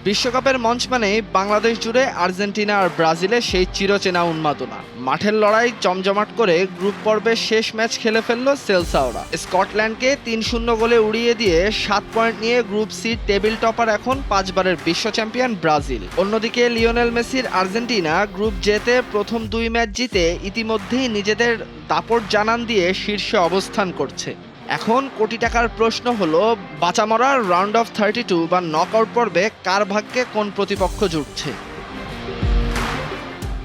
বিশ্বকাপের মঞ্চ মানেই বাংলাদেশ জুড়ে আর্জেন্টিনা আর ব্রাজিলের সেই চিরচেনা উন্মাদনা। মাঠের লড়াই জমজমাট করে গ্রুপ পর্বের শেষ ম্যাচ খেলে ফেলল সেলসাওরা। স্কটল্যান্ডকে ৩-০ গোলে উড়িয়ে দিয়ে ৭ পয়েন্ট নিয়ে গ্রুপ সি টেবিল টপার এখন ৫ বারের বিশ্ব চ্যাম্পিয়ন ব্রাজিল। অন্যদিকে লিওনেল মেসির আর্জেন্টিনা গ্রুপ জেতে প্রথম ২ ম্যাচ জিতে ইতিমধ্যেই নিজেদের দাপট জানান দিয়ে শীর্ষে অবস্থান করছে। এখন কোটি টাকার প্রশ্ন হলো, বাঁচা মরার রাউন্ড অফ 32 বা নকআউট পর্বে কার ভাগ্যে কোন প্রতিপক্ষ জুটছে।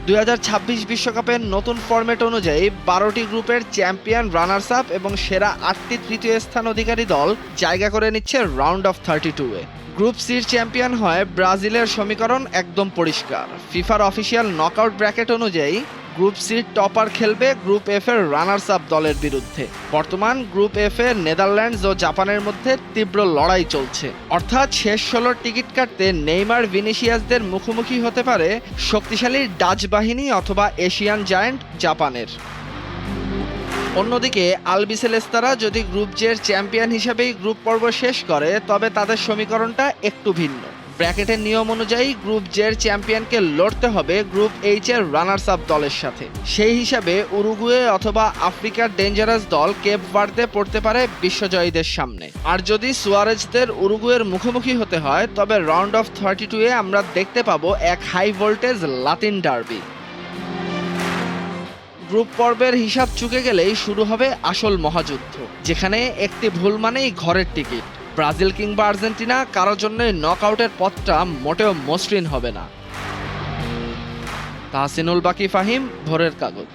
২০২৬ বিশ্বকাপের নতুন ফরম্যাট অনুযায়ী ১২টি গ্রুপের চ্যাম্পিয়ন, রানার্স আপ এবং সেরা ৮টি তৃতীয় স্থান অধিকারী দল জায়গা করে নিচ্ছে রাউন্ড অফ 32-এ। গ্রুপ সির চ্যাম্পিয়ন হয় ব্রাজিলের সমীকরণ একদম পরিষ্কার। ফিফার অফিসিয়াল নকআউট ব্র্যাকেট অনুযায়ী গ্রুপ সির টপার খেলবে গ্রুপ এফ এর রানার্স আপ দলের বিরুদ্ধে। বর্তমান গ্রুপ এফ এ নেদারল্যান্ডস ও জাপানের মধ্যে তীব্র লড়াই চলছে। অর্থাৎ শেষ ১৬ টিকিট কাটতে নেইমার, ভিনিসিয়াসদের মুখোমুখি হতে পারে শক্তিশালী ডাচ বাহিনী অথবা এশিয়ান জায়ান্ট জাপানের। অন্যদিকে আলবিসেলেস্তারা যদি গ্রুপ জের চ্যাম্পিয়ন হিসেবেই গ্রুপ পর্ব শেষ করে, তবে তাদের সমীকরণটা একটু ভিন্ন। ব্র্যাকেটের নিয়ম অনুযায়ী গ্রুপ জের চ্যাম্পিয়নকে লড়তে হবে গ্রুপ এইচ এর রানার্স আপ দলের সাথে। সেই হিসাবে উরুগুয়ে অথবা আফ্রিকার ডেঞ্জারাস দল কেপ ভার্দে পড়তে পারে বিশ্বজয়ীদের সামনে। আর যদি সুয়ারেজদের উরুগুয়ের মুখোমুখি হতে হয়, তবে রাউন্ড অফ 32-এ আমরা দেখতে পাবো এক high voltage Latin derby. Group পর্বের হিসাব চুকে গেলেই শুরু হবে আসল মহাযুদ্ধ, যেখানে একটি ভুল মানেই ঘরের টিকিট। ব্রাজিল কিংবা আর্জেন্টিনা কারোর জন্যই নকআউটের পথটা মোটেও মসৃণ হবে না। তাহসিনুল বাকি, ফাহিম, ভোরের কাগজ।